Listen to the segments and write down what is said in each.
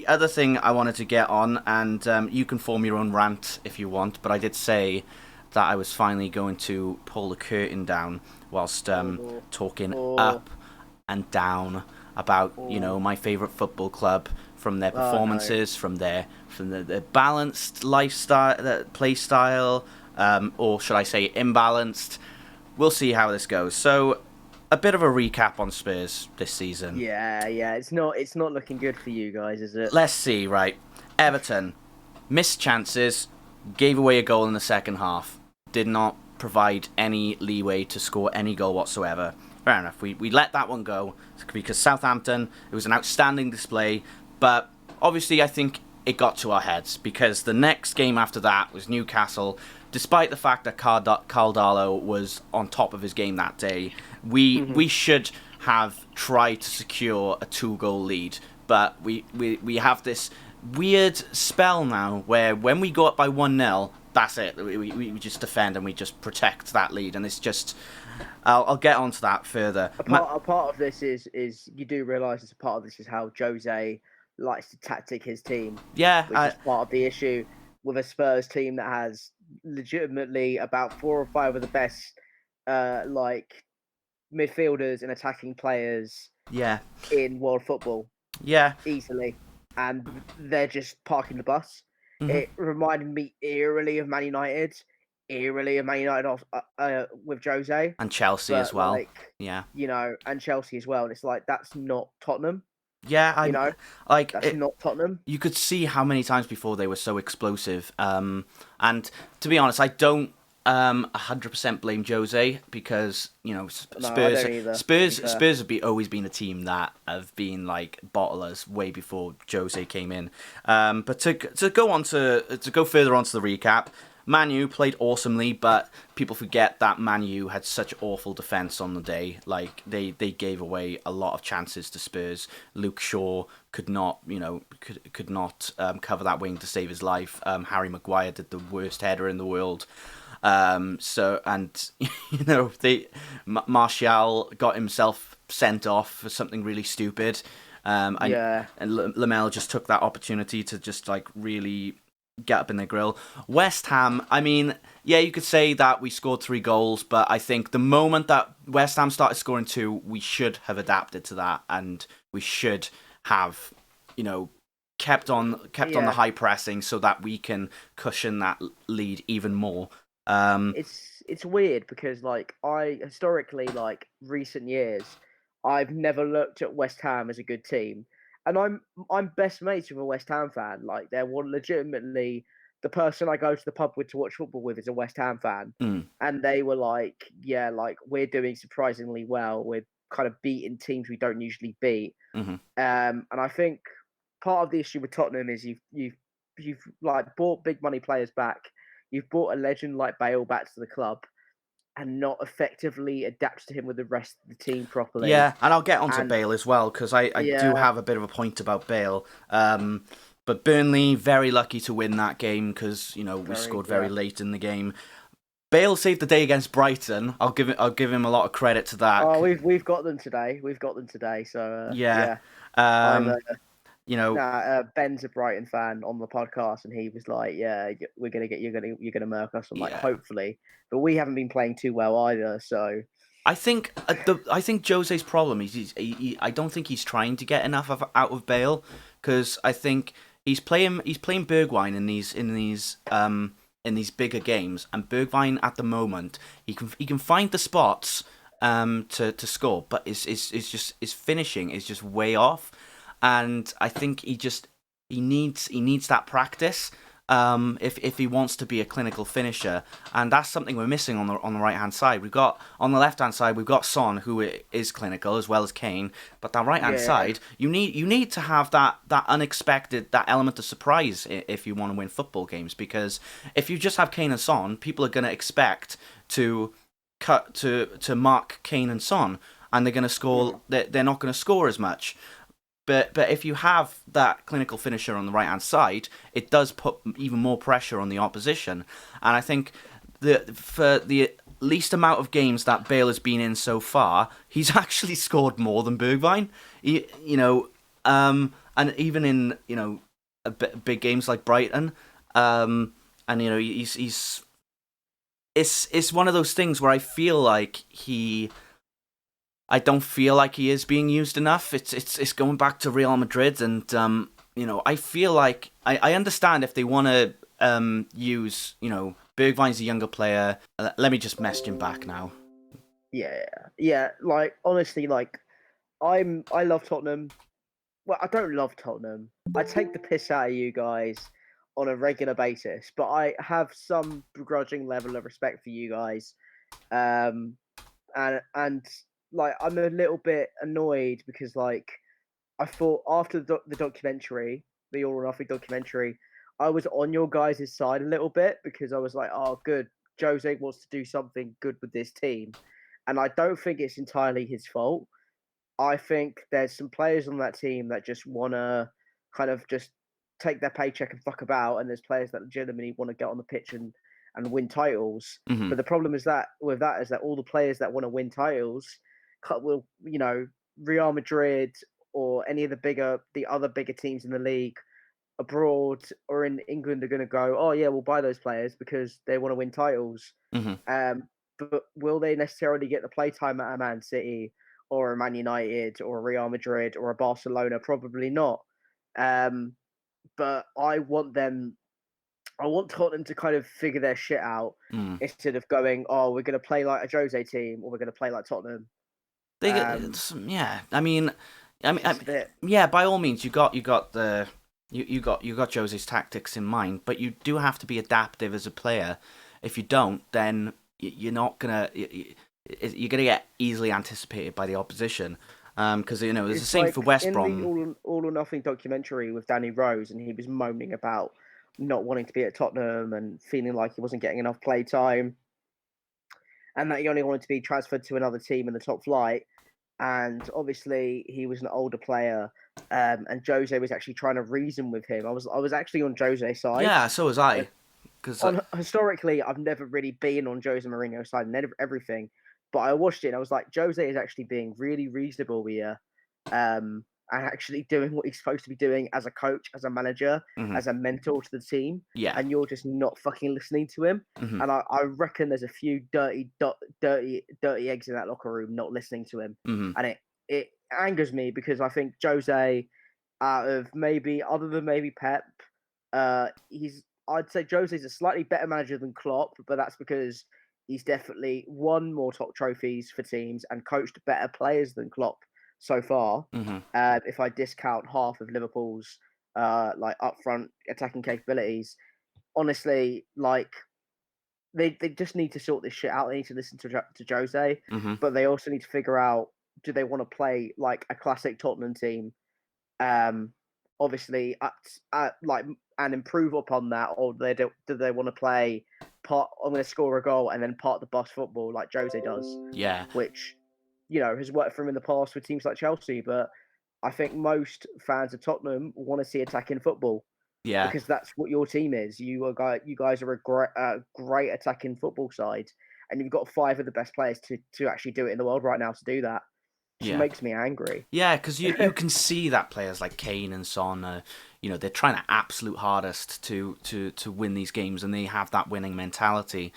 The other thing I wanted to get on, and you can form your own rant if you want, but I did say that I was finally going to pull the curtain down whilst Oh, talking oh, up and down about oh, my favourite football club, from their oh no. performances, from their balanced lifestyle, play style, or should I say imbalanced. We'll see how this goes. So, a bit of a recap on Spurs this season. Yeah, yeah. It's not looking good for you guys, is it? Let's see, right. Everton missed chances, gave away a goal in the second half, did not provide any leeway to score any goal whatsoever. Fair enough, we let that one go because Southampton, it was an outstanding display, but obviously I think it got to our heads because the next game after that was Newcastle. Despite the fact that Carl Darlow was on top of his game that day, we should have tried to secure a 2-goal lead, but we have this weird spell now where when we go up by 1-0, that's it. We just defend and we just protect that lead, and it's just. I'll get onto that further. A part of this is you do realise it's a part of this is how Jose likes to tactic his team, Yeah, which is part of the issue with a Spurs team that has legitimately about four or five of the best like midfielders and attacking players yeah, in world football yeah. easily, and they're just parking the bus. Hmm. It reminded me eerily of Man United, off with Jose, And Chelsea as but well. like Yeah, and Chelsea as well. And it's like that's not Tottenham, yeah. you I'm know, like that's it, not Tottenham. you could see how many times before they were so explosive. And to be honest, I don't 100% blame Jose because No, I don't either. To be fair, Spurs have always been a team that have been like bottlers way before Jose came in. But to go further on to the recap. Manu played awesomely, but people forget that Manu had such awful defense on the day. Like they gave away a lot of chances to Spurs. Luke Shaw could not cover that wing to save his life. Harry Maguire did the worst header in the world. So and Martial got himself sent off for something really stupid. yeah, And Lamel just took that opportunity to just like really get up in their grill. West Ham, I mean, yeah, you could say that we scored 3 goals, but I think the moment that West Ham started scoring two, we should have adapted to that, and we should have, you know, kept on the yeah. high pressing so that we can cushion that lead even more. Um, It's weird because like I historically like recent years, I've never looked at West Ham as a good team, and I'm best mates with a West Ham fan. Like they're one legitimately the person I go to the pub with to watch football with is a West Ham fan, mm, and they were like, yeah, like we're doing surprisingly well. We're kind of beating teams we don't usually beat, mhm. and I think part of the issue with Tottenham is you've like bought big money players back. You've brought a legend like Bale back to the club and not effectively adapted to him with the rest of the team properly. Yeah, and I'll get onto And Bale as well because I do yeah, have a bit of a point about Bale. But Burnley very lucky to win that game because we very scored very yeah. late in the game. Bale saved the day against Brighton. I'll give him a lot of credit to that. Oh, we've got them today. We've got them today. So Yeah, yeah, I'm um, you know, Ben's a Brighton fan on the podcast, and he was like, "Yeah, we're gonna get you're gonna murk us." I'm like, yeah. "Hopefully," but we haven't been playing too well either. So I think Jose's problem is I don't think he's trying to get enough out of Bale because I think he's playing Bergwijn in these bigger games, and Bergwijn at the moment he can find the spots to score, but his finishing is just way off, and I think he needs that practice. If he wants to be a clinical finisher, and that's something we're missing on the right hand side. On the left hand side we've got Son, who is clinical as well as Kane, but that right hand yeah, side you need to have that unexpected, that element of surprise if you want to win football games, because if you just have Kane and Son, people are going to expect to cut to mark Kane and Son, and they're going to mm, score. They're not going to score as much. But if you have that clinical finisher on the right hand side, it does put even more pressure on the opposition. And I think for the least amount of games that Bale has been in so far, he's actually scored more than Bergwijn. And and even in big games like Brighton, and he's it's one of those things where I don't feel like he is being used enough. It's going back to Real Madrid, and I feel like I understand if they want to use Bergwijn's a younger player. Let me just message him back now. Yeah. Like honestly, like I love Tottenham. Well, I don't love Tottenham. I take the piss out of you guys on a regular basis, but I have some begrudging level of respect for you guys. Um, and like I'm a little bit annoyed because like I thought after the documentary, the All or Nothing documentary, I was on your guys' side a little bit because I was like, oh, good, Jose wants to do something good with this team, and I don't think it's entirely his fault. I think there's some players on that team that just want to kind of just take their paycheck and fuck about, and there's players that legitimately want to get on the pitch and win titles. Hmm. But the problem is that with that is that all the players that want to win titles will, Real Madrid or any of the other bigger teams in the league abroad or in England are going to go, oh yeah, we'll buy those players because they want to win titles. Hmm. Um, but will they necessarily get the playtime at a Man City or a Man United or a Real Madrid or a Barcelona? Probably not. Um, but I want them. I want Tottenham to kind of figure their shit out Mm. instead of going, oh, we're going to play like a Jose team or we're going to play like Tottenham. Yeah. It's just a bit. Yeah. By all means, you got Jose's tactics in mind, but you do have to be adaptive as a player. If you don't, then you're not gonna you're gonna get easily anticipated by the opposition. Because there's the It's same like for West in the Brom. All or Nothing documentary with Danny Rose, and he was moaning about not wanting to be at Tottenham and feeling like he wasn't getting enough play time, and that he only wanted to be transferred to another team in the top flight. And obviously, he was an older player, and Jose was actually trying to reason with him. I was actually on Jose's side. Yeah, so was I. Because On historically, I've never really been on Jose Mourinho's side and everything, but I watched it and I was like, Jose is actually being really reasonable here, and actually doing what he's supposed to be doing as a coach, as a manager, mhm, as a mentor to the team, yeah. and you're just not fucking listening to him. Hmm. And I reckon there's a few dirty eggs in that locker room not listening to him, Hmm. and it angers me because I think Jose, out of maybe other than maybe Pep, he's I'd say Jose's a slightly better manager than Klopp, but that's because he's definitely won more top trophies for teams and coached better players than Klopp so far. Hmm. If I discount half of Liverpool's like upfront attacking capabilities, honestly, like they just need to sort this shit out. They need to listen to Jose, Hmm. but they also need to figure out, do they want to play like a classic Tottenham team, um, obviously at like and improve upon that, or do they want to play part? I'm going to score a goal and then part the bus football like Jose does, Yeah. which has worked for him in the past with teams like Chelsea. But I think most fans of Tottenham want to see attacking football Yeah. because that's what your team is. You guys are a great attacking football side, and you've got five of the best players to actually do it in the world right now to do that. Just Yeah. makes me angry. Yeah, because you can see that players like Kane and Son, they're trying their absolute hardest to win these games, and they have that winning mentality.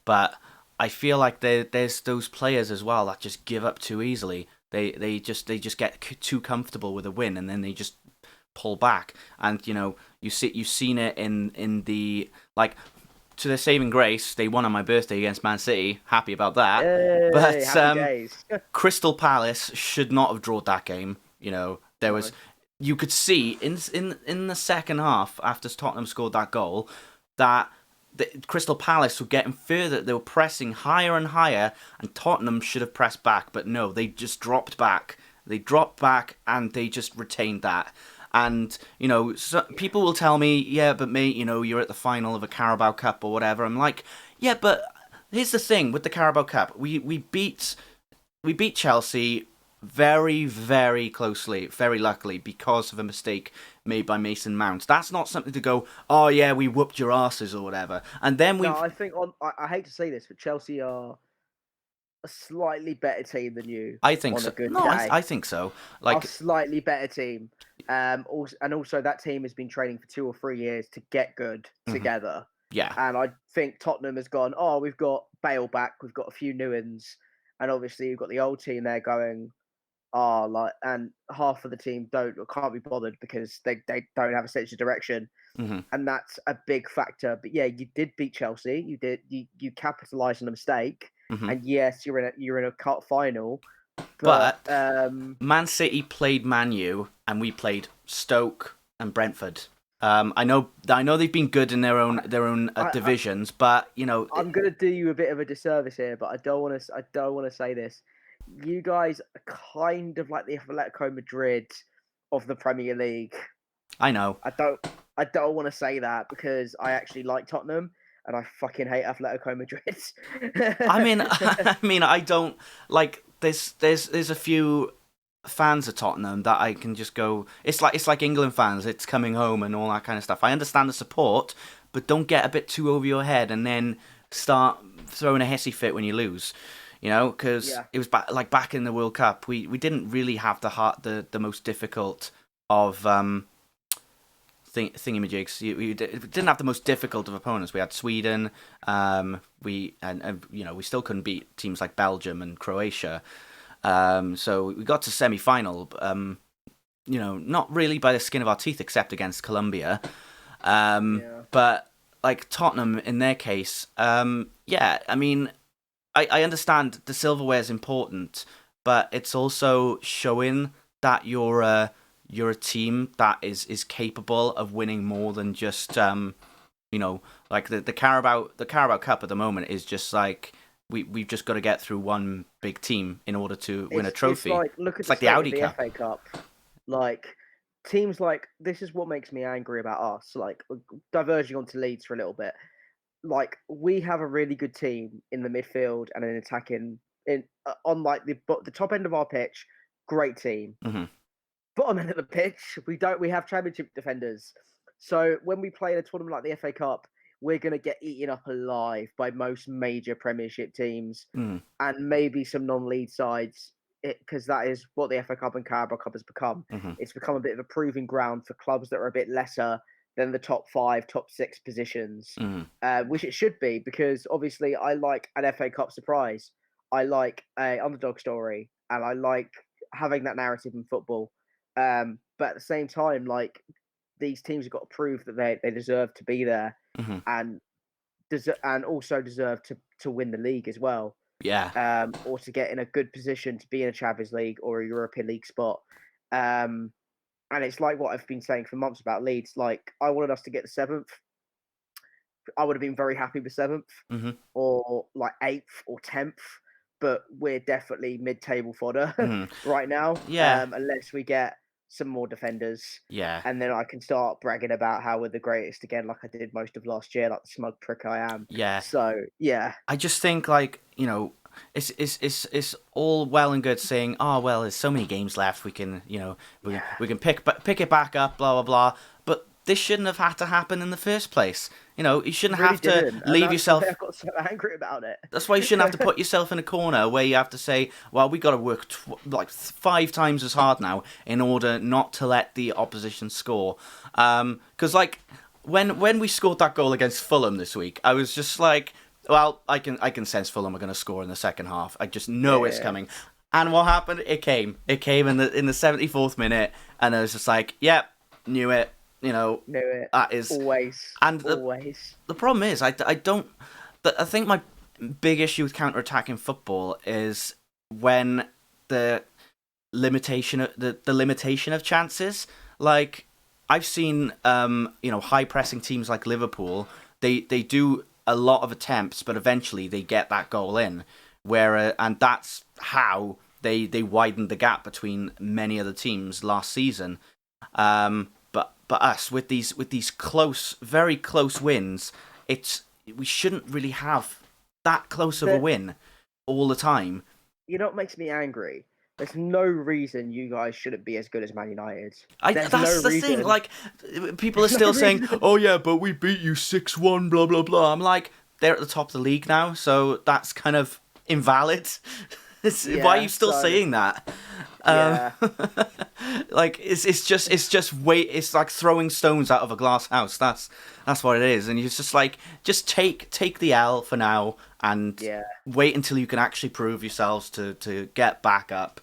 But I feel like there's those players as well that just give up too easily. They just get too comfortable with a win, and then they just pull back. And you've seen it in the like, to their saving grace, they won on my birthday against Man City. Happy about that. Hey, But happy days. Crystal Palace should not have drawn that game. There was, No. you could see in the second half after Tottenham scored that goal that Crystal Palace were getting further. They were pressing higher and higher, and Tottenham should have pressed back, but no, they just dropped back. They dropped back and they just retained that. And people will tell me, yeah, but mate, you're at the final of a Carabao Cup or whatever. I'm like, yeah, but here's the thing with the Carabao Cup. We beat Chelsea very, very closely, very luckily, because of a mistake made by Mason Mount. That's not something to go, oh yeah, we whooped your asses or whatever. And then No, we've, I think I hate to say this, but Chelsea are a slightly better team than you I think on so. a good No, day. I think so. A Like, slightly better team. Also that team has been training for 2 or 3 years to get good together. Yeah. And I think Tottenham has gone, oh, we've got Bale back, we've got a few new ones, and obviously you've got the old team there going, and half of the team can't be bothered because they don't have a sense of direction, and that's a big factor. But yeah, you did beat Chelsea, you capitalised on a mistake, and yes, you're in a cup final, But but Man City played Man U, and we played Stoke and Brentford. I know they've been good in their own divisions, but I'm gonna do you a bit of a disservice here, but I don't want to say this. You guys are kind of like the Atletico Madrid of the Premier League. I know. I don't want to say that because I actually like Tottenham and I fucking hate Atletico Madrid. I mean, I don't like. There's a few fans of Tottenham that I can just go. It's like England fans. It's coming home and all that kind of stuff. I understand the support, but don't get a bit too over your head and then start throwing a hissy fit when you lose. Because it was back in the World Cup, we didn't really have the most difficult of thingamajigs. We didn't have the most difficult of opponents. We had Sweden. We still couldn't beat teams like Belgium and Croatia. So we got to semi-final. Not really by the skin of our teeth, except against Colombia. But like Tottenham in their case, I mean, I understand the silverware is important, but it's also showing that you're a team that is capable of winning more than just like the Carabao Cup at the moment is just like we've just got to get through one big team in order to win a trophy. It's like the Audi Cup. FA Cup. Like teams like this is what makes me angry about us. Like diverging onto Leeds for a little bit. Like we have a really good team in the midfield and an attacking on like the top end of our pitch. Great team. Bottom end of the pitch, we have championship defenders. So when we play in a tournament like the FA Cup, we're going to get eaten up alive by most major Premiership teams and maybe some non-league sides, because that is what the FA Cup and Carabao Cup has become. It's become a bit of a proving ground for clubs that are a bit lesser than the top 5, top 6 positions, which it should be, because obviously I like an FA Cup surprise. I like a underdog story, and I like having that narrative in football. But at the same time, like these teams have got to prove that they deserve to be there, and also deserve to win the league as well. Yeah. Or to get in a good position to be in a Champions League or a European League spot. And it's like what I've been saying for months about Leeds. Like I wanted us to get the 7th. I would have been very happy with 7th or like 8th or 10th. But we're definitely mid-table fodder right now. Yeah. Unless we get some more defenders. Yeah. And then I can start bragging about how we're the greatest again, like I did most of last year, like the smug prick I am. Yeah. So yeah. I just think it's all well and good saying, oh well, there's so many games left, we can we can pick it back up, blah blah blah. But this shouldn't have had to happen in the first place. You shouldn't have to leave yourself. I got so angry about it. That's why you shouldn't have to put yourself in a corner where you have to say, well, we got to work 5 times as hard now in order not to let the opposition score. Because when we scored that goal against Fulham this week, I was just like, well, I can sense Fulham are going to score in the second half. I just know it's coming. And what happened? It came. It came in the 74th minute, and I was just like, yep, knew it. Knew it. That is always. And always. The problem is, I think my big issue with counter-attacking football is when the limitation of chances. Like I've seen, high pressing teams like Liverpool. They do a lot of attempts, but eventually they get that goal in. And that's how they widened the gap between many other teams last season. But us with these close, very close wins, we shouldn't really have that close of a win all the time. You know what makes me angry? There's no reason you guys shouldn't be as good as Man United. That's the thing. Like, people are still saying, "Oh yeah, but we beat you 6-1." Blah blah blah. I'm like, they're at the top of the league now, so that's kind of invalid. Why are you Yeah, still so saying that? Um, yeah, like it's just weight. It's like throwing stones out of a glass house. That's what it is. And it's just like just take the L for now and yeah, wait until you can actually prove yourselves to get back up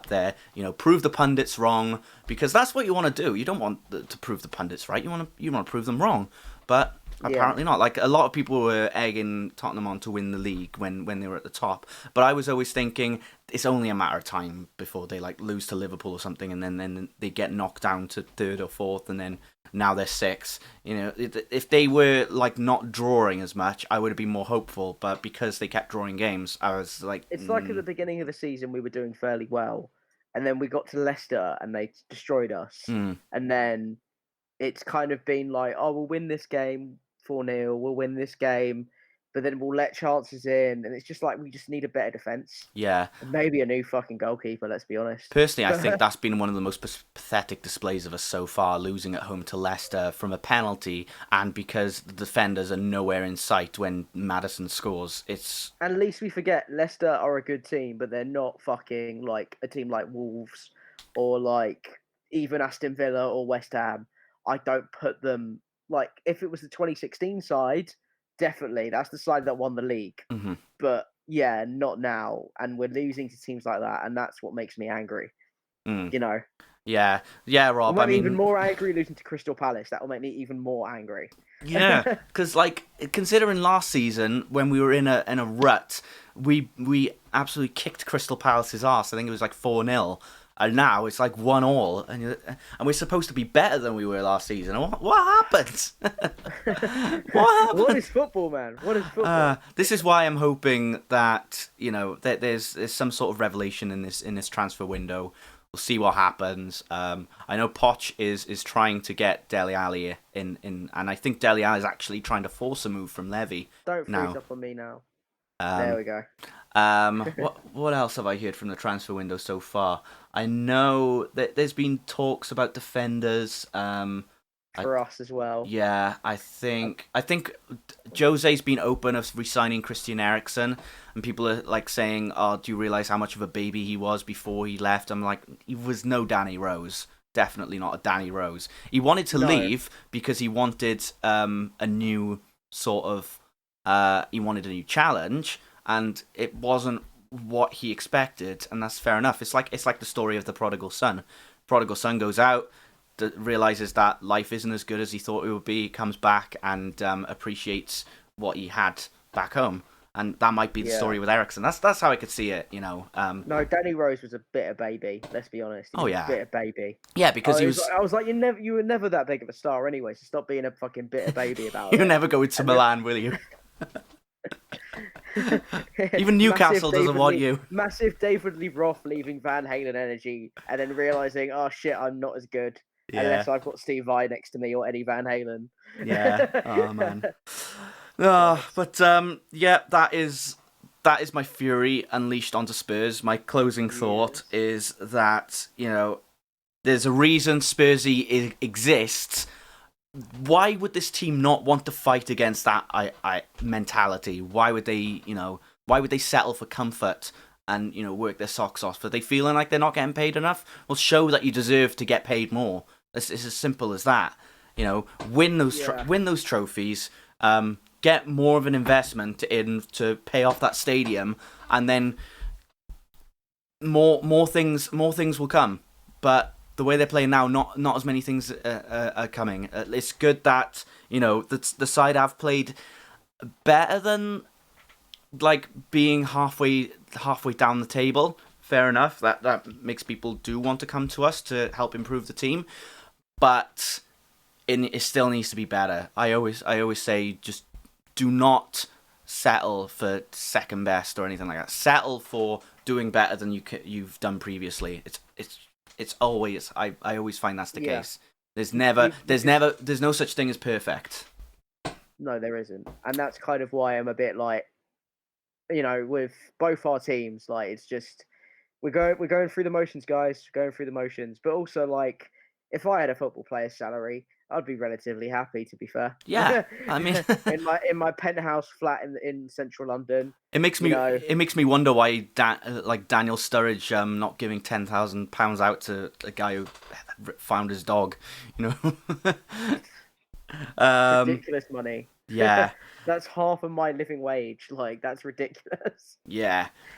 there. Prove the pundits wrong, because that's what you want to do. You don't want to prove the pundits right. You want to prove them wrong, but yeah. apparently not. Like, a lot of people were egging Tottenham on to win the league when they were at the top, but I was always thinking it's only a matter of time before they like lose to Liverpool or something, and then they get knocked down to third or fourth, and then now they're sixth. If they were like not drawing as much, I would have been more hopeful. But because they kept drawing games, I was like, It's like at the beginning of the season we were doing fairly well, and then we got to Leicester and they destroyed us, mm, and then it's kind of been like, oh, we'll win this game 4-0, we'll win this game, but then we'll let chances in, and it's just like we just need a better defense yeah. and maybe a new fucking goalkeeper. Let's be honest. Personally, I think that's been one of the most pathetic displays of us so far, losing at home to Leicester from a penalty, and because the defenders are nowhere in sight when Maddison scores. It's And at least we forget Leicester are a good team, but they're not fucking like a team like Wolves or like even Aston Villa or West Ham. I don't put them like if it was the 2016 side, definitely that's the side that won the league. mhm, But yeah, not now, and we're losing to teams like that, and that's what makes me angry. mm, You know, yeah, yeah, will Rob. I make me even mean, more angry losing to Crystal Palace. That will make me even more angry. yeah, because like considering last season when we were in a rut, we absolutely kicked Crystal Palace's arse. I think it was like 4-0. And now it's like 1-1, and we're supposed to be better than we were last season. What happened? What What happened? is football, man? What is football? This is why I'm hoping that that there's some sort of revelation in this transfer window. We'll see what happens. I know Poch is trying to get Dele Alli in, and I think Dele Alli is actually trying to force a move from Levy Don't freeze now. up on me now. There Um, we go. what else have I heard from the transfer window so far? I know that there's been talks about defenders. I For us as well. Yeah, I think Jose's been open of re-signing Christian Eriksen, and people are like saying, "Oh, do you realize how much of a baby he was before he left?" I'm like, he was no Danny Rose, definitely not a Danny Rose. He wanted to No. leave because he wanted a new sort of he wanted a new challenge, and it wasn't what he expected, and that's fair enough. It's like the story of the prodigal son. Prodigal son goes out, realizes that life isn't as good as he thought it would be, comes back and appreciates what he had back home. And that might be the Yeah. story with Ericsson. That's how I could see it. No, Danny Rose was a bitter baby. Let's be honest. He Oh was a yeah, bitter baby. yeah, because he I was, was. I was like, you were never that big of a star anyway. So stop being a fucking bitter baby about You're it. never going to And then Milan, will you? Even Newcastle doesn't want you. Massive David Lee Roth leaving Van Halen energy, and then realizing, oh shit, I'm not as good Yeah, unless I've got Steve Vai next to me or Eddie Van Halen. yeah. Oh man. Christ. But yeah, that is my fury unleashed onto Spurs. My closing thought Yes. is that there's a reason Spursy exists. Why would this team not want to fight against that I mentality? Why would they settle for comfort and work their socks off? Are they feeling like they're not getting paid enough? Well, show that you deserve to get paid more. It's as simple as that. Win those Yeah. win those trophies. Get more of an investment in to pay off that stadium, and then more things will come. But the way they're playing now, not as many things are coming. It's good that the side have played better than like being halfway down the table. Fair enough. That makes people do want to come to us to help improve the team, but it still needs to be better. I always say, just do not settle for second best or anything like that. Settle for doing better than you've done previously. It's always I always find that's the Yeah. case. There's no such thing as perfect. No, there isn't, and that's kind of why I'm a bit like, with both our teams, like it's just we're going through the motions, guys. We're going through the motions, but also like if I had a football player's salary, I'd be relatively happy, to be fair. Yeah, I mean, in my penthouse flat in central London, it makes you me know. it makes me wonder why like Daniel Sturridge not giving £10,000 out to a guy who found his dog, you know. um, Ridiculous money. yeah, That's half of my living wage. Like, that's ridiculous. yeah.